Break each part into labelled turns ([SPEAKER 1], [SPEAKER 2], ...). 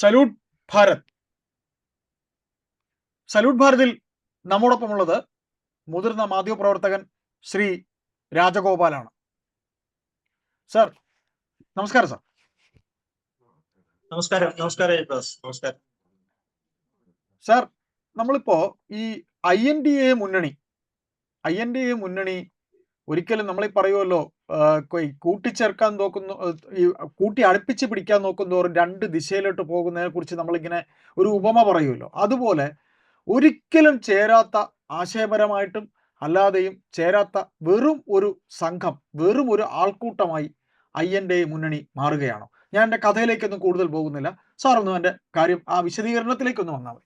[SPEAKER 1] Salute Bharat. Salute ഭാരതിൽ നമ്മോടൊപ്പമുള്ളത് മുതിർന്ന മാധ്യമപ്രവർത്തകൻ Shri രാജഗോപാലാണ്. Sir, നമസ്കാരം. സർ
[SPEAKER 2] നമസ്കാരം. നമസ്കാരം.
[SPEAKER 1] സർ, നമ്മളിപ്പോ ഈ INDA മുന്നണി ഒരിക്കലും നമ്മൾ പറയുമല്ലോ, കൂട്ടിച്ചേർക്കാൻ നോക്കുന്നു, ഈ കൂട്ടി അടുപ്പിച്ച് പിടിക്കാൻ നോക്കുന്നവരും രണ്ട് ദിശയിലോട്ട് പോകുന്നതിനെ കുറിച്ച് നമ്മളിങ്ങനെ ഒരു ഉപമ പറയുമല്ലോ. അതുപോലെ ഒരിക്കലും ചേരാത്ത, ആശയപരമായിട്ടും അല്ലാതെയും ചേരാത്ത വെറും ഒരു സംഘം, വെറും ഒരു ആൾക്കൂട്ടമായി INDA മുന്നണി മാറുകയാണോ? ഞാൻ എൻ്റെ കഥയിലേക്കൊന്നും കൂടുതൽ പോകുന്നില്ല. സാർ ഒന്നും എൻ്റെ കാര്യം ആ വിശദീകരണത്തിലേക്കൊന്ന് വന്നാൽ മതി.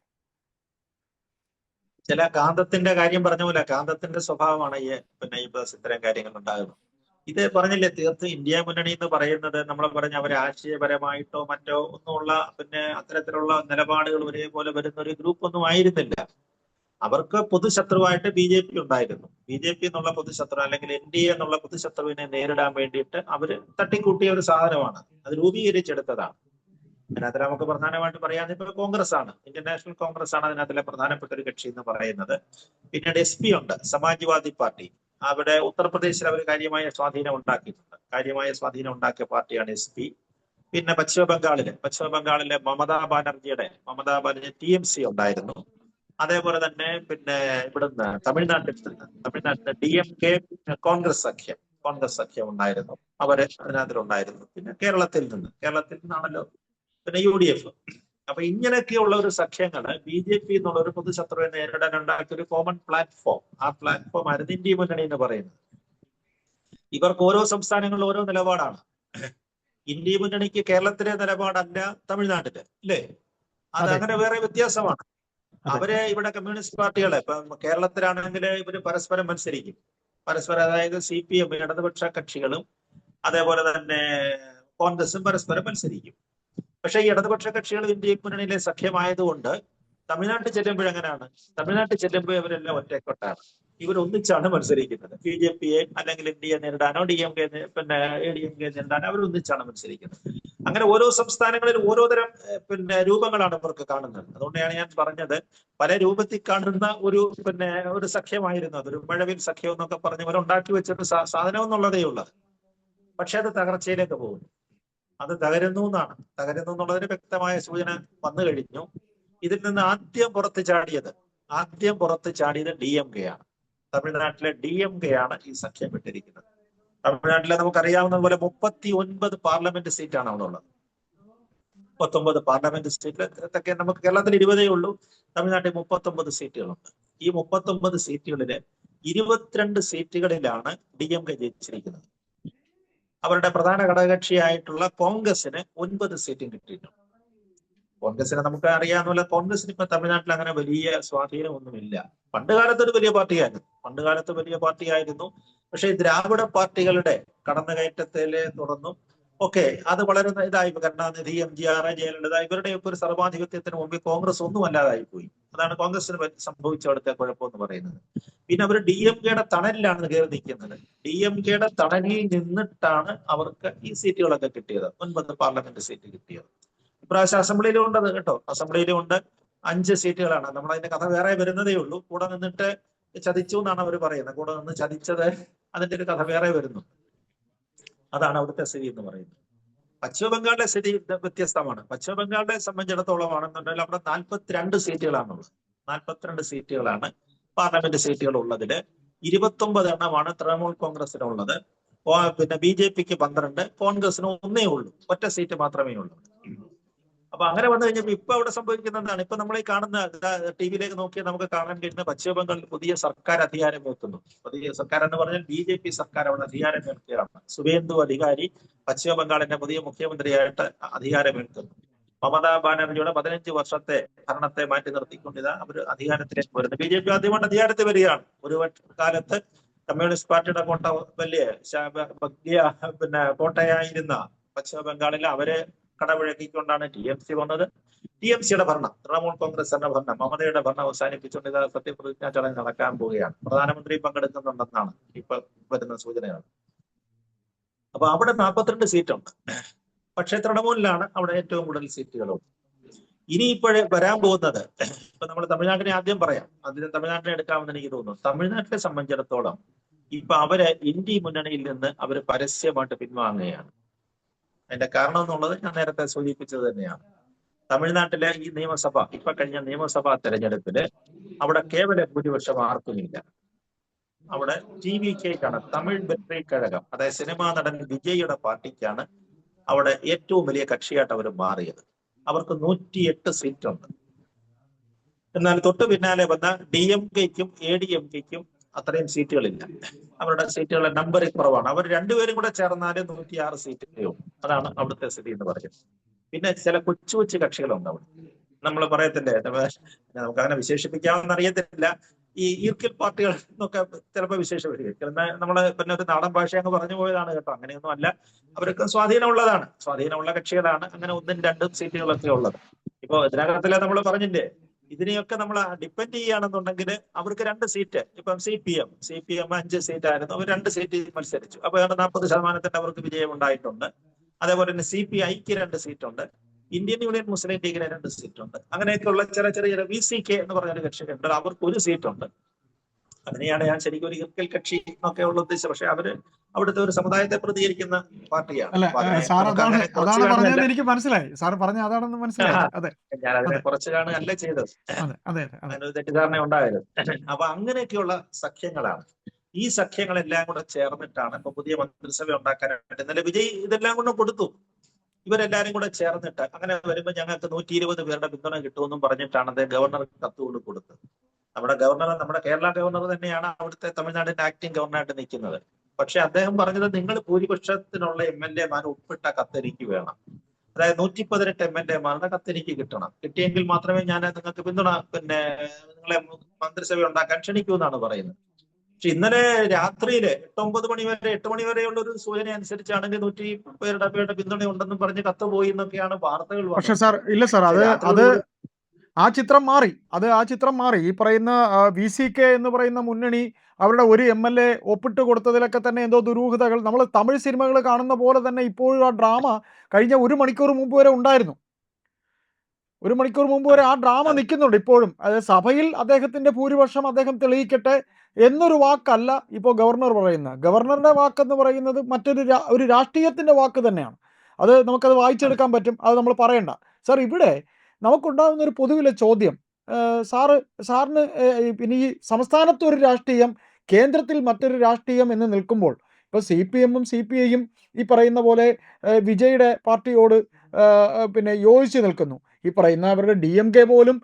[SPEAKER 2] ചില കാന്തത്തിന്റെ കാര്യം പറഞ്ഞ പോലെ കാന്തത്തിന്റെ സ്വഭാവമാണ് ഈ ഇത്തരം കാര്യങ്ങൾ ഉണ്ടാകുന്നത്. ഇത് പറഞ്ഞില്ലേ, തീർത്തും ഇന്ത്യ മുന്നണി എന്ന് പറയുന്നത് നമ്മൾ പറഞ്ഞ അവർ ആശയപരമായിട്ടോ മറ്റോ ഒന്നുമുള്ള അത്തരത്തിലുള്ള നിലപാടുകൾ ഒരേപോലെ വരുന്ന ഒരു ഗ്രൂപ്പ് ഒന്നും ആയിരുന്നില്ല. അവർക്ക് പൊതുശത്രുവായിട്ട് BJP ഉണ്ടായിരുന്നു. BJP എന്നുള്ള പൊതുശത്രു അല്ലെങ്കിൽ NDA എന്നുള്ള പൊതുശത്രുവിനെ നേരിടാൻ വേണ്ടിയിട്ട് അവര് തട്ടിക്കൂട്ടിയ ഒരു സാധനമാണ്, അത് രൂപീകരിച്ചെടുത്തതാണ്. അതിനകത്ത് നമുക്ക് പ്രധാനമായിട്ട് പറയാൻ ഇപ്പൊ കോൺഗ്രസ് ആണ്, ഇന്ത്യൻ നാഷണൽ കോൺഗ്രസ് ആണ് അതിനകത്തിലെ പ്രധാനപ്പെട്ട ഒരു കക്ഷി എന്ന് പറയുന്നത്. പിന്നീട് SP ഉണ്ട്, സമാജ്വാദി പാർട്ടി. അവിടെ ഉത്തർപ്രദേശിൽ അവർ കാര്യമായ സ്വാധീനം ഉണ്ടാക്കിയ പാർട്ടിയാണ് SP. പിന്നെ പശ്ചിമ ബംഗാളിലെ മമതാ ബാനർജിയുടെ TMC ഉണ്ടായിരുന്നു. അതേപോലെ തന്നെ പിന്നെ ഇവിടുന്ന് തമിഴ്നാട്ടിൽ DMK കോൺഗ്രസ് സഖ്യം ഉണ്ടായിരുന്നു, അവര് അതിനകത്തിലുണ്ടായിരുന്നു. പിന്നെ കേരളത്തിൽ നിന്നാണല്ലോ പിന്നെ UDF. അപ്പൊ ഇങ്ങനെയൊക്കെയുള്ള ഒരു സഖ്യങ്ങള് BJP എന്നുള്ള ഒരു പൊതുശത്രുവിനെ നേരിടാൻ ഉണ്ടാക്കിയ ഒരു കോമൺ പ്ലാറ്റ്ഫോം, ആ പ്ലാറ്റ്ഫോം ആയിരുന്നു ഇന്ത്യ മുന്നണി എന്ന് പറയുന്നത്. ഇവർക്ക് ഓരോ സംസ്ഥാനങ്ങളിലും ഓരോ നിലപാടാണ്. ഇന്ത്യ മുന്നണിക്ക് കേരളത്തിലെ നിലപാടല്ല തമിഴ്നാട്ടില്, അല്ലേ? അതങ്ങനെ വേറെ വ്യത്യാസമാണ്. അവര് ഇവിടെ കമ്മ്യൂണിസ്റ്റ് പാർട്ടികളെ ഇപ്പം കേരളത്തിലാണെങ്കിൽ ഇവര് പരസ്പരം മത്സരിക്കും. അതായത് CPM ഇടതുപക്ഷ കക്ഷികളും അതേപോലെ തന്നെ കോൺഗ്രസും പരസ്പരം മത്സരിക്കും. പക്ഷെ ഈ ഇടതുപക്ഷ കക്ഷികൾ ഇന്ത്യ മുന്നണിയിലെ സഖ്യമായതുകൊണ്ട് തമിഴ്നാട്ടിൽ ചെല്ലുമ്പോൾ എങ്ങനെയാണ്? തമിഴ്നാട്ടിൽ ചെല്ലുമ്പോൾ ഇവരെല്ലാം ഒറ്റക്കെട്ടാണ്, ഇവരൊന്നിച്ചാണ് മത്സരിക്കുന്നത്. BJPയെ അല്ലെങ്കിൽ NDA നേരിടാനോ ADMK നേരിടാനോ അവരൊന്നിച്ചാണ് മത്സരിക്കുന്നത്. അങ്ങനെ ഓരോ സംസ്ഥാനങ്ങളിലും ഓരോ തരം രൂപങ്ങളാണ് ഇവർക്ക് കാണുന്നത്. അതുകൊണ്ടാണ് ഞാൻ പറഞ്ഞത്, പല രൂപത്തിൽ കാണുന്ന ഒരു സഖ്യമായിരുന്നു അതൊരു മഴവിൽ സഖ്യം എന്നൊക്കെ പറഞ്ഞവർ ഉണ്ടാക്കി വെച്ചൊരു സാധനം എന്നുള്ളതേ ഉള്ളത്. പക്ഷെ അത് തകർച്ചയിലേക്ക് പോകുന്നു. അത് തകരുന്നു എന്നുള്ളതിന് വ്യക്തമായ സൂചന വന്നു കഴിഞ്ഞു. ഇതിൽ നിന്ന് ആദ്യം പുറത്ത് ചാടിയത് DMK ആണ്. തമിഴ്നാട്ടിലെ DMK ആണ് ഈ സഖ്യം വിട്ടിരിക്കുന്നത്. തമിഴ്നാട്ടിലെ നമുക്കറിയാവുന്ന പോലെ 39 പാർലമെന്റ് സീറ്റാണ് അവിടെ ഉള്ളത്. 39 പാർലമെന്റ് സീറ്റിലൊക്കെ നമുക്ക് കേരളത്തിൽ 20 ഉള്ളൂ, തമിഴ്നാട്ടിൽ 39 സീറ്റുകളുണ്ട്. ഈ 39 സീറ്റുകളില് 22 സീറ്റുകളിലാണ് DMK ജയിച്ചിരിക്കുന്നത്. അവരുടെ പ്രധാന ഘടകകക്ഷിയായിട്ടുള്ള കോൺഗ്രസിന് 9 സീറ്റും കിട്ടിയിട്ടുണ്ട്. കോൺഗ്രസിനെ നമുക്ക് അറിയാവുന്ന കോൺഗ്രസിന് ഇപ്പൊ തമിഴ്നാട്ടിൽ അങ്ങനെ വലിയ സ്വാധീനമൊന്നുമില്ല. പണ്ട് കാലത്ത് വലിയ പാർട്ടിയായിരുന്നു. പക്ഷെ ദ്രാവിഡ പാർട്ടികളുടെ കടന്നുകയറ്റത്തിലെ തുടർന്നും ഒക്കെ അത് വളരെ ഇതായി. കരുണാനിധി, MGR, ജയലളിത ഇവരുടെയൊക്കെ ഒരു സർവാധിപത്യത്തിന് മുമ്പിൽ കോൺഗ്രസ് ഒന്നും അല്ലാതായി പോയി. അതാണ് കോൺഗ്രസിന് സംഭവിച്ച അവിടുത്തെ കുഴപ്പമെന്ന് പറയുന്നത്. പിന്നെ അവർ DMKയുടെ തണലിലാണ് കയറി നിൽക്കുന്നത്. DMKയുടെ തണലിൽ നിന്നിട്ടാണ് അവർക്ക് ഈ സീറ്റുകളൊക്കെ കിട്ടിയത്, 9 പാർലമെന്റ് സീറ്റ് കിട്ടിയത്. ഇപ്രാവശ്യം അസംബ്ലിയിലും ഉണ്ട് കേട്ടോ, അസംബ്ലിയിലും ഉണ്ട്. 5 സീറ്റുകളാണ്. നമ്മൾ അതിന്റെ കഥ വേറെ വരുന്നതേ ഉള്ളൂ. കൂടെ നിന്നിട്ട് ചതിച്ചു എന്നാണ് അവർ പറയുന്നത്. കൂടെ നിന്ന് ചതിച്ചത്, അതിന്റെ ഒരു കഥ വേറെ വരുന്നു. അതാണ് അവിടുത്തെ സ്ഥിതി എന്ന് പറയുന്നത്. പശ്ചിമ ബംഗാളിലെ സ്ഥിതി വ്യത്യസ്തമാണ്. പശ്ചിമ ബംഗാളിനെ സംബന്ധിച്ചിടത്തോളം ആണെന്നുണ്ടെങ്കിൽ അവിടെ 42 സീറ്റുകളാണുള്ളത്. 42 സീറ്റുകളാണ് പാർലമെന്റ് സീറ്റുകൾ ഉള്ളതില്. 29 എണ്ണമാണ് തൃണമൂൽ കോൺഗ്രസിനുള്ളത്. പിന്നെ BJPക്ക് 12, കോൺഗ്രസിന് 1 ഉള്ളൂ, ഒറ്റ സീറ്റ് മാത്രമേ ഉള്ളൂ. അപ്പൊ അങ്ങനെ വന്നു കഴിഞ്ഞപ്പോൾ ഇപ്പൊ അവിടെ സംഭവിക്കുന്നതാണ്, ഇപ്പൊ നമ്മൾ ഈ കാണുന്ന TV-യിലേക്ക് നോക്കിയാൽ നമുക്ക് കാണാൻ കഴിയുന്ന പശ്ചിമ ബംഗാളിൽ പുതിയ സർക്കാർ അധികാരം വെക്കുന്നു. പുതിയ സർക്കാർ എന്ന് പറഞ്ഞാൽ BJP സർക്കാർ അവിടെ അധികാരം ഏൽക്കുകയാണ്. സുവേന്ദു അധികാരി പശ്ചിമ ബംഗാളിന്റെ പുതിയ മുഖ്യമന്ത്രിയായിട്ട് അധികാരമേൽക്കുന്നു. മമതാ ബാനർജിയുടെ 15 വർഷത്തെ ഭരണത്തെ മാറ്റി നിർത്തിക്കൊണ്ടിതാ അവർ അധികാരത്തിലേക്ക് വരുന്നത്. BJP ആദ്യമായിട്ട് അധികാരത്തിൽ വരികയാണ്. ഒരു കാലത്ത് കമ്മ്യൂണിസ്റ്റ് പാർട്ടിയുടെ വലിയ കോട്ടയായിരുന്ന പശ്ചിമ ബംഗാളിൽ അവരെ കടപിഴക്കിക്കൊണ്ടാണ് TMC വന്നത്. TMCയുടെ ഭരണം, തൃണമൂൽ കോൺഗ്രസിന്റെ ഭരണം, മമതയുടെ ഭരണം അവസാനിപ്പിച്ചുകൊണ്ട് ഇത് സത്യപ്രതിജ്ഞാ ചടങ്ങ് നടക്കാൻ പോവുകയാണ്. പ്രധാനമന്ത്രി പങ്കെടുക്കുന്നുണ്ടെന്നാണ് ഇപ്പൊ വരുന്ന സൂചനയാണ്. അപ്പൊ അവിടെ 42 സീറ്റുണ്ട്. പക്ഷെ തൃണമൂലിലാണ് അവിടെ ഏറ്റവും കൂടുതൽ സീറ്റുകളും. ഇനി ഇപ്പോഴേ വരാൻ പോകുന്നത്, ഇപ്പൊ നമ്മൾ തമിഴ്നാട്ടിനെ ആദ്യം പറയാം, അതിന് തമിഴ്നാട്ടിനെ എടുക്കാമെന്ന് എനിക്ക് തോന്നുന്നു. തമിഴ്നാട്ടിനെ സംബന്ധിച്ചിടത്തോളം ഇപ്പൊ അവര് ഇന്ത്യ മുന്നണിയിൽ നിന്ന് അവര് പരസ്യമായിട്ട് പിൻവാങ്ങുകയാണ്. അതിന്റെ കാരണം എന്നുള്ളത് ഞാൻ നേരത്തെ സൂചിപ്പിച്ചത് തന്നെയാണ്. തമിഴ്നാട്ടിലെ ഈ നിയമസഭ, ഇപ്പൊ കഴിഞ്ഞ നിയമസഭാ തെരഞ്ഞെടുപ്പില് അവിടെ കേവല ഭൂരിപക്ഷം ആർക്കുമില്ല. അവിടെ TVKക്കാണ്, തമിഴ് വെട്രി കഴകം, അതായത് സിനിമാ നടൻ വിജയുടെ പാർട്ടിക്കാണ് അവിടെ ഏറ്റവും വലിയ കക്ഷിയായിട്ട് അവർ മാറിയത്. അവർക്ക് 108 സീറ്റുണ്ട്. എന്നാൽ തൊട്ടു പിന്നാലെ വന്ന DMKക്കും ADMKക്കും അത്രയും സീറ്റുകളില്ല. അവരുടെ സീറ്റുകളുടെ നമ്പർ കുറവാണ്. അവർ രണ്ടുപേരും കൂടെ ചേർന്നാല് 106 സീറ്റേ ഉള്ളൂ. അതാണ് അവിടുത്തെ സ്ഥിതി എന്ന് പറയുന്നത്. പിന്നെ ചില കൊച്ചു കൊച്ചു കക്ഷികളുണ്ട് അവിടെ. നമ്മൾ പറയത്തില്ലേ, നമുക്ക് അങ്ങനെ വിശേഷിപ്പിക്കാമെന്ന് അറിയത്തില്ല, ഈ ഈർക്കിൽ പാർട്ടികൾ എന്നൊക്കെ ചിലപ്പോൾ വിശേഷിപ്പിക്കും. നമ്മള് പിന്നെ ഒരു നാടൻ ഭാഷ അങ്ങ് പറഞ്ഞു പോയതാണ് കേട്ടോ, അങ്ങനെയൊന്നും അല്ല. അവർക്ക് സ്വാധീനമുള്ളതാണ്, സ്വാധീനമുള്ള കക്ഷികളാണ്. അങ്ങനെ 1-2 സീറ്റുകളൊക്കെ ഉള്ളത്. ഇപ്പൊ ഇതിനകത്തിലെ നമ്മൾ പറഞ്ഞില്ലേ, ഇതിനെയൊക്കെ നമ്മൾ ഡിപ്പെൻഡ് ചെയ്യുകയാണെന്നുണ്ടെങ്കിൽ അവർക്ക് 2 സീറ്റ്, ഇപ്പം CPM 5 സീറ്റായിരുന്നു, അവർ 2 സീറ്റ് മത്സരിച്ചു. അപ്പൊ 40% അവർക്ക് വിജയം ഉണ്ടായിട്ടുണ്ട്. അതേപോലെ തന്നെ CPIക്ക് 2 സീറ്റുണ്ട്, ഇന്ത്യൻ യൂണിയൻ മുസ്ലിം ലീഗിന് 2 സീറ്റുണ്ട്. അങ്ങനെയൊക്കെയുള്ള ചെറിയ VCK എന്ന് പറഞ്ഞൊരു കക്ഷിയുണ്ട്, അവർക്ക് 1 സീറ്റുണ്ട്. അതിനെയാണ് ഞാൻ ശരിക്കും ഒരു ഈർക്കൽ കക്ഷി എന്നൊക്കെ ഉള്ള ഉദ്ദേശം. പക്ഷെ അവര് അവിടുത്തെ ഒരു സമുദായത്തെ പ്രതികരിക്കുന്ന പാർട്ടിയാണ്.
[SPEAKER 1] അല്ല,
[SPEAKER 2] അപ്പൊ അതിനെ
[SPEAKER 1] സാർ
[SPEAKER 2] നമുക്ക്
[SPEAKER 1] അതാണ്
[SPEAKER 2] അങ്ങനെ കുറച്ച്
[SPEAKER 1] അതാണ്
[SPEAKER 2] കാണുന്നല്ല.
[SPEAKER 1] പറഞ്ഞതെന്ന് എനിക്ക് മനസ്സിലായി. സാർ പറഞ്ഞ അതാണെന്ന് മനസ്സിലായി. അതെ
[SPEAKER 2] ഞാൻ അതിനെ
[SPEAKER 1] അതെ
[SPEAKER 2] കുറച്ച് കാണുകയല്ല ചെയ്തത്,
[SPEAKER 1] അതെ അതെ അതെ
[SPEAKER 2] അതിനൊരു തെറ്റിദ്ധാരണ ഉണ്ടായത്. അപ്പൊ അങ്ങനെയൊക്കെയുള്ള സഖ്യങ്ങളാണ്. ഈ സഖ്യങ്ങളെല്ലാം കൂടെ ചേർന്നിട്ടാണ് ഇപ്പൊ പുതിയ മന്ത്രിസഭ ഉണ്ടാക്കാനായിട്ട് ഇന്നലെ വിജയ് ഇതെല്ലാം കൊണ്ട് കൊടുത്തു. ഇവരെല്ലാരും കൂടെ ചേർന്നിട്ട് അങ്ങനെ വരുമ്പോൾ ഞങ്ങൾക്ക് 120 പേരുടെ പിന്തുണ കിട്ടുമെന്നും പറഞ്ഞിട്ടാണ് അത് ഗവർണർക്ക് കത്തുകൊണ്ട് കൊടുത്തത്. നമ്മുടെ ഗവർണർ, നമ്മുടെ കേരള ഗവർണർ തന്നെയാണ് അവിടുത്തെ തമിഴ്നാടിന്റെ ആക്ടിംഗ് ഗവർണറായിട്ട് നിൽക്കുന്നത്. പക്ഷെ അദ്ദേഹം പറഞ്ഞത്, നിങ്ങൾ ഭൂരിപക്ഷത്തിനുള്ള MLA മാർ ഒപ്പിട്ട കത്തെനിക്ക് വേണം. അതായത് 118 MLA മാരുടെ കത്തെനിക്ക് കിട്ടണം. കിട്ടിയെങ്കിൽ മാത്രമേ ഞാൻ നിങ്ങൾക്ക് പിന്തുണ, പിന്നെ നിങ്ങളെ മന്ത്രിസഭ ഉണ്ടാക്കാൻ ക്ഷണിക്കൂ എന്നാണ് പറയുന്നത്. പക്ഷെ ഇന്നലെ രാത്രിയില് 8 മണി വരെയുള്ള ഒരു സൂചന അനുസരിച്ചാണെങ്കിൽ 100 പേരുടെ പിന്തുണ ഉണ്ടെന്നും പറഞ്ഞ് കത്ത് പോയി എന്നൊക്കെയാണ് വാർത്തകൾ
[SPEAKER 1] പക്ഷെ
[SPEAKER 2] വന്നത്.
[SPEAKER 1] സാർ ഇല്ല സാർ,
[SPEAKER 2] പക്ഷെ
[SPEAKER 1] അത്
[SPEAKER 2] രാത്രിയോടുകൂടി
[SPEAKER 1] ആ ചിത്രം മാറി. ഈ പറയുന്ന VCK എന്ന് പറയുന്ന മുന്നണി അവരുടെ ഒരു MLA ഒപ്പിട്ട് കൊടുത്തതിലൊക്കെ തന്നെ എന്തോ ദുരൂഹതകൾ, നമ്മൾ തമിഴ് സിനിമകൾ കാണുന്ന പോലെ തന്നെ ഇപ്പോഴും ആ ഡ്രാമ കഴിഞ്ഞ 1 മണിക്കൂർ മുമ്പ് വരെ ഉണ്ടായിരുന്നു. 1 മണിക്കൂർ മുമ്പ് വരെ ആ ഡ്രാമ
[SPEAKER 2] അതെ,
[SPEAKER 1] നിൽക്കുന്നുണ്ട് ഇപ്പോഴും. അതായത് സഭയിൽ അദ്ദേഹത്തിന്റെ ഭൂരിപക്ഷം അദ്ദേഹം തെളിയിക്കട്ടെ എന്നൊരു വാക്കല്ല ഇപ്പോൾ ഗവർണർ പറയുന്നത്. ഗവർണറുടെ വാക്കെന്ന് പറയുന്നത് ഒരു രാഷ്ട്രീയത്തിന്റെ വാക്ക് തന്നെയാണ്. അത് നമുക്കത്
[SPEAKER 2] അതെ.
[SPEAKER 1] വായിച്ചെടുക്കാൻ പറ്റും, അത് നമ്മൾ പറയണ്ട. സാർ, ഇവിടെ നമുക്കുണ്ടാകുന്ന ഒരു പൊതുവിലെ ചോദ്യം, സാറിന് പിന്നെ ഈ സംസ്ഥാനത്ത് ഒരു രാഷ്ട്രീയം, കേന്ദ്രത്തിൽ മറ്റൊരു രാഷ്ട്രീയം എന്ന് നിൽക്കുമ്പോൾ, ഇപ്പോൾ CPM-ഉം CPI-യും ഈ പറയുന്ന പോലെ വിജയുടെ പാർട്ടിയോട് പിന്നെ യോജിച്ച് നിൽക്കുന്നു. ഈ പറയുന്ന അവരുടെ DMK പോലും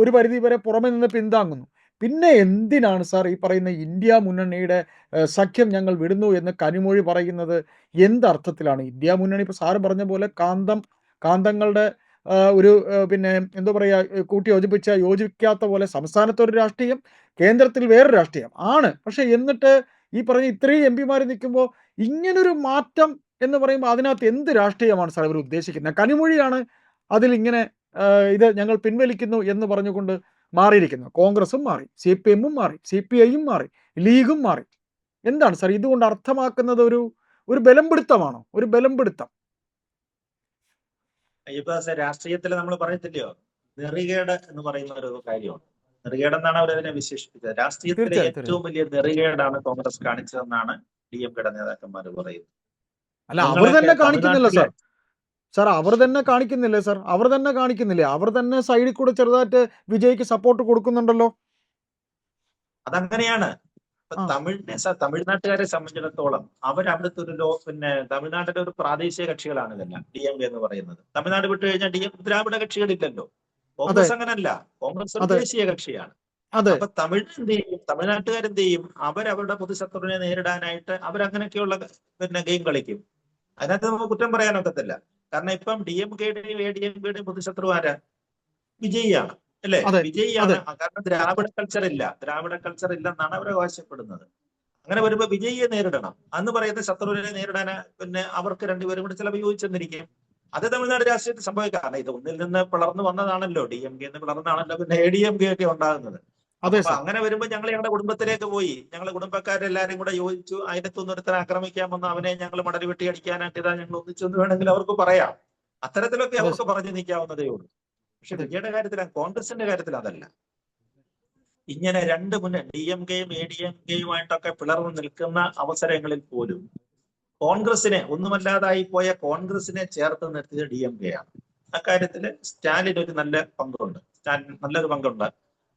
[SPEAKER 1] ഒരു പരിധി വരെ പുറമെ നിന്ന് പിന്താങ്ങുന്നു. പിന്നെ എന്തിനാണ് സാർ ഈ പറയുന്ന ഇന്ത്യ മുന്നണിയുടെ സഖ്യം ഞങ്ങൾ വിടുന്നു എന്ന് കനിമൊഴി പറയുന്നത്? എന്തർത്ഥത്തിലാണ് ഇന്ത്യ മുന്നണി? ഇപ്പോൾ സാറ് പറഞ്ഞ പോലെ കാന്തങ്ങളുടെ ഒരു പിന്നെ എന്താ പറയുക, കൂട്ടി യോജിക്കാത്ത പോലെ സംസ്ഥാനത്തൊരു രാഷ്ട്രീയം, കേന്ദ്രത്തിൽ വേറൊരു രാഷ്ട്രീയം ആണ്. പക്ഷെ എന്നിട്ട് ഈ പറഞ്ഞ ഇത്രയും MP-മാർ നിൽക്കുമ്പോൾ ഇങ്ങനൊരു മാറ്റം എന്ന് പറയുമ്പോൾ അതിനകത്ത് എന്ത് രാഷ്ട്രീയമാണ് സാർ ഇവർ ഉദ്ദേശിക്കുന്നത്? കനിമൊഴിയാണ് അതിൽ ഇങ്ങനെ ഇത് ഞങ്ങൾ പിൻവലിക്കുന്നു എന്ന് പറഞ്ഞുകൊണ്ട് മാറിയിരിക്കുന്നത്. കോൺഗ്രസും മാറി, CPM-ഉം മാറി, CPI-യും മാറി, ലീഗും മാറി. എന്താണ് സാർ ഇതുകൊണ്ട് അർത്ഥമാക്കുന്നത്? ഒരു ബലം പിടുത്തമാണോ? ഒരു ബലം പിടുത്തം?
[SPEAKER 2] ഇപ്പൊ രാഷ്ട്രീയത്തിൽ നമ്മൾ പറയത്തില്ലയോ, നെറികേട് എന്ന് പറയുന്ന ഒരു കാര്യമാണ്. നെറികേട് എന്നാണ് അവരതിനെ വിശേഷിപ്പിച്ചത്. രാഷ്ട്രീയത്തിലെ
[SPEAKER 1] തീർച്ചയായും
[SPEAKER 2] ഏറ്റവും വലിയ നെറികേടാണ് കോൺഗ്രസ് കാണിച്ചതെന്നാണ് DMK-യുടെ നേതാക്കന്മാർ പറയുന്നത്.
[SPEAKER 1] അല്ല, അവർ
[SPEAKER 2] നിങ്ങളൊക്കെ
[SPEAKER 1] തന്നെ കാണിക്കുന്നില്ല
[SPEAKER 2] തമിഴ്നാട്ടിലെ
[SPEAKER 1] സാർ. അവർ തന്നെ കാണിക്കുന്നില്ലേ സാർ? അവർ തന്നെ സൈഡിൽ കൂടെ ചെറുതായിട്ട് വിജയ്ക്ക് സപ്പോർട്ട് കൊടുക്കുന്നുണ്ടല്ലോ.
[SPEAKER 2] അതങ്ങനെയാണ്. ഇപ്പൊ
[SPEAKER 1] ആ
[SPEAKER 2] തമിഴ്നാട്ടുകാരെ സംബന്ധിച്ചിടത്തോളം അവരവിടുത്തെ ഒരു പിന്നെ തമിഴ്നാട്ടിലെ ഒരു പ്രാദേശിക കക്ഷികളാണ് ഇതെല്ലാം DMK എന്ന് പറയുന്നത്. തമിഴ്നാട് വിട്ടു കഴിഞ്ഞാൽ ദ്രാവിഡ കക്ഷികളില്ലല്ലോ.
[SPEAKER 1] അതെ
[SPEAKER 2] കോൺഗ്രസ് അങ്ങനല്ല, കോൺഗ്രസ് ഒരു
[SPEAKER 1] അതെ
[SPEAKER 2] ദേശീയ കക്ഷിയാണ്.
[SPEAKER 1] അതെ
[SPEAKER 2] അപ്പൊ തമിഴ്നാട്ടുകാരെന്ത് ചെയ്യും, അവരവരുടെ പൊതുശത്രുവിനെ നേരിടാനായിട്ട് അവരങ്ങനെയൊക്കെയുള്ള പിന്നെ ഗെയിം കളിക്കും. അതിനകത്ത് നമുക്ക് കുറ്റം പറയാനൊക്കത്തില്ല. കാരണം ഇപ്പം DMK-യുടെയും ADMK-യുടെയും പൊതുശത്രു ആരാ? വിജയിയാണ്, അല്ലേ?
[SPEAKER 1] അതെ
[SPEAKER 2] വിജയിയാണ്.
[SPEAKER 1] അതെ
[SPEAKER 2] കാരണം ദ്രാവിഡ കൾച്ചർ ഇല്ലെന്നാണ് അവർ അവകാശപ്പെടുന്നത്. അങ്ങനെ വരുമ്പോ വിജയിയെ നേരിടണം. അന്ന് പറയുന്ന ശത്രുവിനെ നേരിടാൻ പിന്നെ അവർക്ക് രണ്ടുപേരും കൂടി ചിലപ്പോൾ യോജിച്ചെന്നിരിക്കും. അത് തമിഴ്നാട് രാഷ്ട്രീയത്തിൽ സംഭവിക്കാം. കാരണം ഇത് ഒന്നിൽ നിന്ന് പിളർന്നു വന്നതാണല്ലോ, DMK എന്ന് പിളർന്നാണല്ലോ പിന്നെ ADMK ഒക്കെ ഉണ്ടാകുന്നത്.
[SPEAKER 1] അതെ
[SPEAKER 2] അപ്പൊ
[SPEAKER 1] സാർ.
[SPEAKER 2] അങ്ങനെ വരുമ്പോ ഞങ്ങളുടെ കുടുംബത്തിലേക്ക് പോയി, ഞങ്ങളെ കുടുംബക്കാരെല്ലാരും കൂടെ യോജിച്ചു, അതിനകത്തൊന്നും ഒരുത്തനെ ആക്രമിക്കാൻ വന്ന് അവനെ ഞങ്ങൾ മടൽ വെട്ടി അടിക്കാനായിട്ട് ഇതാ ഞങ്ങൾ ഒന്നിച്ചെന്ന് വേണമെങ്കിൽ അവർക്ക് പറയാം. അത്തരത്തിലൊക്കെ
[SPEAKER 1] അതെ
[SPEAKER 2] അവർക്ക് പറഞ്ഞു നിൽക്കാവുന്നതേ ഉള്ളൂ. പക്ഷെ വിജയുടെ കാര്യത്തിൽ, കോൺഗ്രസിന്റെ കാര്യത്തിൽ അതല്ല. ഇങ്ങനെ രണ്ട് DMKയും ADMKയുമായിട്ടൊക്കെ പിളർന്നു നിൽക്കുന്ന അവസരങ്ങളിൽ പോലും കോൺഗ്രസിനെ, ഒന്നുമല്ലാതായി പോയ കോൺഗ്രസിനെ ചേർത്ത് നിർത്തിയത് DMK ആണ്. അക്കാര്യത്തിൽ സ്റ്റാലിൻ ഒരു നല്ല പങ്കുണ്ട്. സ്റ്റാലിൻ നല്ലൊരു പങ്കുണ്ട്.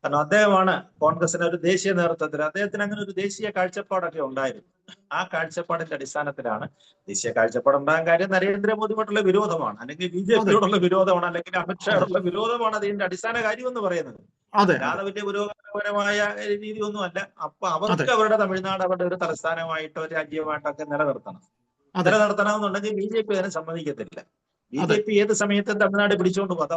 [SPEAKER 2] കാരണം അദ്ദേഹമാണ് കോൺഗ്രസിന്റെ ഒരു ദേശീയ നേതൃത്വത്തിൽ, അദ്ദേഹത്തിന് അങ്ങനെ ഒരു ദേശീയ കാഴ്ചപ്പാടൊക്കെ ഉണ്ടായിരുന്നു. ആ കാഴ്ചപ്പാടിന്റെ അടിസ്ഥാനത്തിലാണ്, ദേശീയ കാഴ്ചപ്പാടുണ്ടാകാൻ കാര്യം നരേന്ദ്രമോദിയോടുള്ള വിരോധമാണ്, അല്ലെങ്കിൽ BJPയോടുള്ള വിരോധമാണ്, അല്ലെങ്കിൽ അമിത്ഷായോടുള്ള വിരോധമാണ് അതിന്റെ അടിസ്ഥാന കാര്യം എന്ന് പറയുന്നത്. അല്ലാതെ വലിയ പുരോഗമനപരമായ രീതിയൊന്നും അല്ല. അപ്പൊ അവർക്ക് അവരുടെ തമിഴ്നാട് അവരുടെ ഒരു തലസ്ഥാനമായിട്ടോ രാജ്യമായിട്ടൊക്കെ നിലനിർത്തണം എന്നുണ്ടെങ്കിൽ BJP അതിനെ സമ്മതിക്കത്തില്ല. BJP ഏത് സമയത്തും തമിഴ്നാട് പിടിച്ചുകൊണ്ട് പോകും. അത്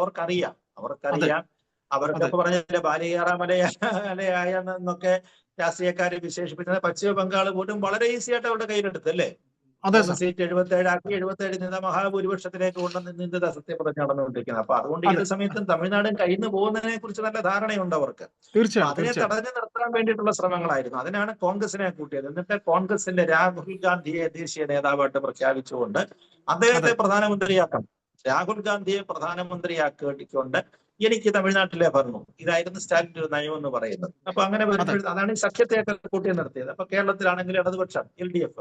[SPEAKER 2] അവർക്കറിയാം. അവർക്കൊക്കെ പറഞ്ഞ ബാലികേറാമലയായ എന്നൊക്കെ രാഷ്ട്രീയക്കാരെ വിശേഷിപ്പിച്ചത് പശ്ചിമ ബംഗാൾ പോലും വളരെ ഈസി ആയിട്ട് അവരുടെ കയ്യിലെടുത്ത് അല്ലേ. സീറ്റ് 77 ആക്കി, 77 നിന്ന് മഹാഭൂരിപക്ഷത്തിലേക്ക് കൊണ്ടുവന്ന് സത്യം പറഞ്ഞ് നടന്നുകൊണ്ടിരിക്കുന്നത്. അപ്പൊ അതുകൊണ്ട് ഏത് സമയത്തും തമിഴ്നാടും കയ്യിൽ നിന്ന് പോകുന്നതിനെ കുറിച്ച് നല്ല ധാരണയുണ്ട് അവർക്ക്. അതിനെ തടഞ്ഞു നിർത്താൻ വേണ്ടിയിട്ടുള്ള ശ്രമങ്ങളായിരുന്നു. അതിനാണ് കോൺഗ്രസിനെ കൂട്ടിയത്. എന്നിട്ട് കോൺഗ്രസിന്റെ രാഹുൽ ഗാന്ധിയെ ദേശീയ നേതാവായിട്ട് പ്രഖ്യാപിച്ചുകൊണ്ട് അദ്ദേഹത്തെ പ്രധാനമന്ത്രിയാക്കണം. രാഹുൽ ഗാന്ധിയെ പ്രധാനമന്ത്രിയാക്കിക്കൊണ്ട് എനിക്ക് തമിഴ്നാട്ടിലെ ഭരണം, ഇതായിരുന്നു സ്റ്റാലിന്റെ ഒരു നയം എന്ന് പറയുന്നത്. അപ്പൊ അങ്ങനെ അതാണ് ഈ സഖ്യത്തെയൊക്കെ കൂട്ടി നിർത്തിയത്. അപ്പൊ കേരളത്തിലാണെങ്കിൽ ഇടതുപക്ഷം LDF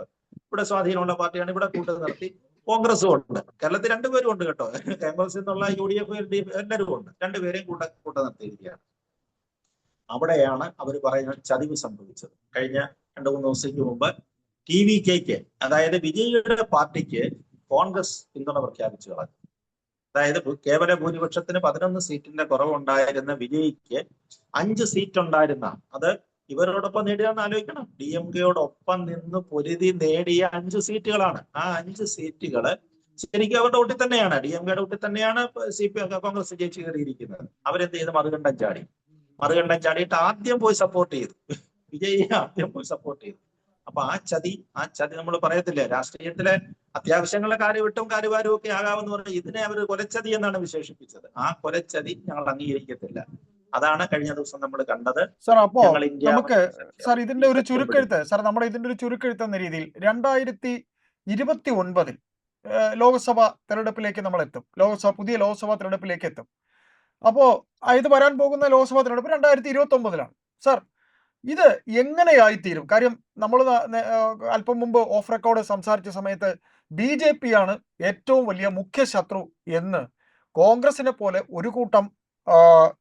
[SPEAKER 2] ഇവിടെ സ്വാധീനമുള്ള പാർട്ടിയാണ്, ഇവിടെ കൂട്ടി നിർത്തി. കോൺഗ്രസും ഉണ്ട്, കേരളത്തിൽ രണ്ടുപേരും ഉണ്ട് കേട്ടോ. കോൺഗ്രസ് എന്നുള്ള UDF LDF എല്ലാവരും ഉണ്ട്, രണ്ടുപേരെയും കൂട്ട നിർത്തിയിരിക്കുകയാണ്. അവിടെയാണ് അവർ പറയുന്ന ചതിവ് സംഭവിച്ചത്. കഴിഞ്ഞ 2-3 ദിവസത്തേക്ക് മുമ്പ് TVKക്ക്, അതായത് വിജയിയുടെ പാർട്ടിക്ക് കോൺഗ്രസ് പിന്തുണ പ്രഖ്യാപിച്ചു കളഞ്ഞു. അതായത് കേവല ഭൂരിപക്ഷത്തിന് 11 സീറ്റിന്റെ കുറവുണ്ടായിരുന്ന വിജയിക്ക് 5 സീറ്റ് ഉണ്ടായിരുന്ന, അത് ഇവരോടൊപ്പം നേടിയാന്ന് ആലോചിക്കണം. DMKയോടൊപ്പം നിന്ന് പൊരുതി നേടിയ 5 സീറ്റുകളാണ്. ആ 5 സീറ്റുകള് ശരിക്കും അവരുടെ ഒട്ടി തന്നെയാണ്, DMKയുടെ ഒട്ടി തന്നെയാണ് കോൺഗ്രസ് ജയിച്ചു കയറിയിരിക്കുന്നത്. അവരെന്ത് ചെയ്ത് മറുകണ്ഠം ചാടിയിട്ട് ആദ്യം പോയി സപ്പോർട്ട് ചെയ്തു, വിജയിയെ ആദ്യം പോയി സപ്പോർട്ട് ചെയ്തു. അപ്പൊ ആ ചതി നമ്മൾ പറയത്തില്ലേ, രാഷ്ട്രീയത്തിലെ അത്യാവശ്യങ്ങളെ കാര്യവിട്ടും കാര്യവാരും ഒക്കെ ആകാമെന്ന് പറഞ്ഞാൽ ഇതിനെ അവർ കൊലച്ചതി എന്നാണ് വിശേഷിപ്പിച്ചത്. ആ കൊലച്ചതി ഞങ്ങൾ അംഗീകരിക്കത്തില്ല. അതാണ് കഴിഞ്ഞ ദിവസം നമ്മൾ കണ്ടത്.
[SPEAKER 1] സാർ, അപ്പോ നമുക്ക് സാർ ഇതിന്റെ ഒരു ചുരുക്കെഴുത്ത് എന്ന രീതിയിൽ 2029 ലോക്സഭാ തെരഞ്ഞെടുപ്പിലേക്ക് നമ്മൾ എത്തും. പുതിയ ലോക്സഭാ തെരഞ്ഞെടുപ്പിലേക്ക് എത്തും. അപ്പോ ഇത് വരാൻ പോകുന്ന ലോക്സഭാ തെരഞ്ഞെടുപ്പ് 2029 സാർ, ഇത് എങ്ങനെയായിത്തീരും? കാര്യം നമ്മൾ അല്പം മുമ്പ് ഓഫ് റെക്കോർഡ് സംസാരിച്ച സമയത്ത് BJP ആണ് ഏറ്റവും വലിയ മുഖ്യ ശത്രു എന്ന് കോൺഗ്രസിനെ പോലെ ഒരു കൂട്ടം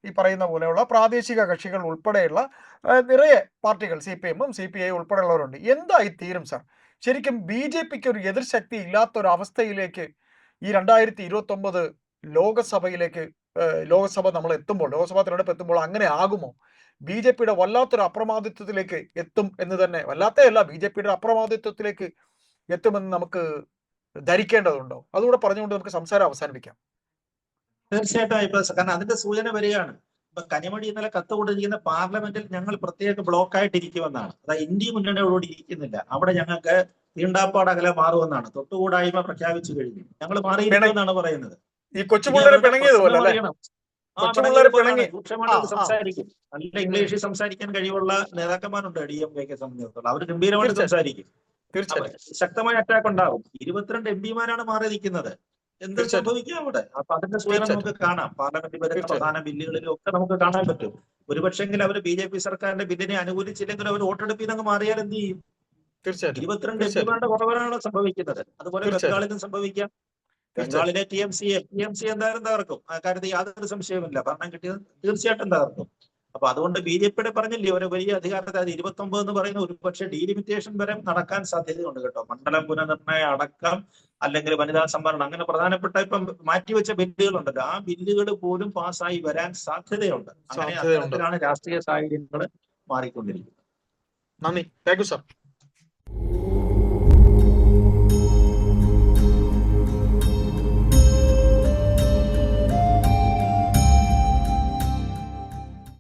[SPEAKER 1] ഈ പറയുന്ന പോലെയുള്ള പ്രാദേശിക കക്ഷികൾ ഉൾപ്പെടെയുള്ള നിറയെ പാർട്ടികൾ, CPM, CPI ഉൾപ്പെടെയുള്ളവരുണ്ട്. എന്തായിത്തീരും സാർ? ശരിക്കും BJPക്ക് ഒരു എതിർശക്തി ഇല്ലാത്തൊരവസ്ഥയിലേക്ക് ഈ 2029 ലോകസഭ നമ്മൾ എത്തുമ്പോൾ, ലോക്സഭാ തെരഞ്ഞെടുപ്പ് എത്തുമ്പോൾ അങ്ങനെ ആകുമോ? BJPയുടെ വല്ലാത്തൊരു അപ്രമാദിത്വത്തിലേക്ക് എത്തും എന്ന് തന്നെ, BJPയുടെ അപ്രമാദിത്വത്തിലേക്ക് എത്തുമെന്ന് നമുക്ക് ധരിക്കേണ്ടതുണ്ടോ? അതുകൂടെ പറഞ്ഞുകൊണ്ട് നമുക്ക് സംസാരം അവസാനിപ്പിക്കാം.
[SPEAKER 2] തീർച്ചയായിട്ടും. കാരണം അതിന്റെ സൂചന വരികയാണ്. ഇപ്പൊ കനിമൊഴി ഇന്നലെ കത്ത് കൊടുത്തിരിക്കുന്ന പാർലമെന്റിൽ ഞങ്ങൾ പ്രത്യേക ബ്ലോക്കായിട്ടിരിക്കുമെന്നാണ്. അതായത് ഇന്ത്യ മുന്നണിയോടുകൂടി ഇരിക്കുന്നില്ല, അവിടെ ഞങ്ങൾക്ക് തീണ്ടാപ്പാട് അകലെ മാറുമെന്നാണ്. തൊട്ടുകൂടായ്മ പ്രഖ്യാപിച്ചു കഴിഞ്ഞു, ഞങ്ങൾ മാറിയിരിക്കുമെന്നാണ് പറയുന്നത്.
[SPEAKER 1] ഈ കൊച്ചുപിള്ളേരെ പിണങ്ങിയതുപോലെ
[SPEAKER 2] രൂക്ഷമായിട്ട് സംസാരിക്കും. നല്ല ഇംഗ്ലീഷിൽ സംസാരിക്കാൻ കഴിവുള്ള നേതാക്കന്മാരുണ്ട് DMKയെ സംബന്ധിച്ചിടത്തോളം. അവർ ഗംഭീരമായിട്ട് സംസാരിക്കും. ശക്തമായ അറ്റാക്ക് ഉണ്ടാവും. 22 MP-മാരാണ് മാറി നിൽക്കുന്നത്. എന്ത് സംഭവിക്കും അവിടെ? അപ്പൊ അതിന്റെ സൂചന നമുക്ക് കാണാം. പാർലമെന്റിൽ വരുന്ന പ്രധാന ബില്ലുകളിലും ഒക്കെ നമുക്ക് കാണാൻ പറ്റും. ഒരുപക്ഷെങ്കിൽ അവർ BJP സർക്കാരിന്റെ ബില്ലിനെ അനുകൂലിച്ചില്ലെങ്കിൽ അവർ വോട്ടെടുപ്പിൽ നിന്ന് മാറിയാൽ എന്ത് ചെയ്യും? 22 MP-മാരുടെ കുറവാണ് സംഭവിക്കുന്നത്. അതുപോലെ ബംഗാളിലും സംഭവിക്കാം. ബംഗാളിലെ TMC എന്തായാലും തകർക്കും. ആ കാര്യത്തിൽ യാതൊരു സംശയവുമില്ല. ഭരണം കിട്ടിയത് തീർച്ചയായിട്ടും തകർക്കും. അപ്പൊ അതുകൊണ്ട് BJPയുടെ പറഞ്ഞില്ലേ, ഒരു വലിയ അധികാരത്തെ 29 എന്ന് പറയുന്ന ഒരു പക്ഷേ ഡീലിമിറ്റേഷൻ വരെ നടക്കാൻ സാധ്യതയുണ്ട് കേട്ടോ. മണ്ഡലം പുനർനിർണയം അടക്കം, അല്ലെങ്കിൽ വനിതാ സംവരണം, അങ്ങനെ പ്രധാനപ്പെട്ട ഇപ്പം മാറ്റിവെച്ച ബില്ലുകളുണ്ടല്ലോ, ആ ബില്ലുകൾ പോലും പാസ്സായി വരാൻ സാധ്യതയുണ്ട്. അങ്ങനെ അത്തരത്തിലാണ് രാഷ്ട്രീയ സാഹചര്യങ്ങൾ മാറിക്കൊണ്ടിരിക്കുന്നത്.
[SPEAKER 1] നന്ദി. Thank you sir.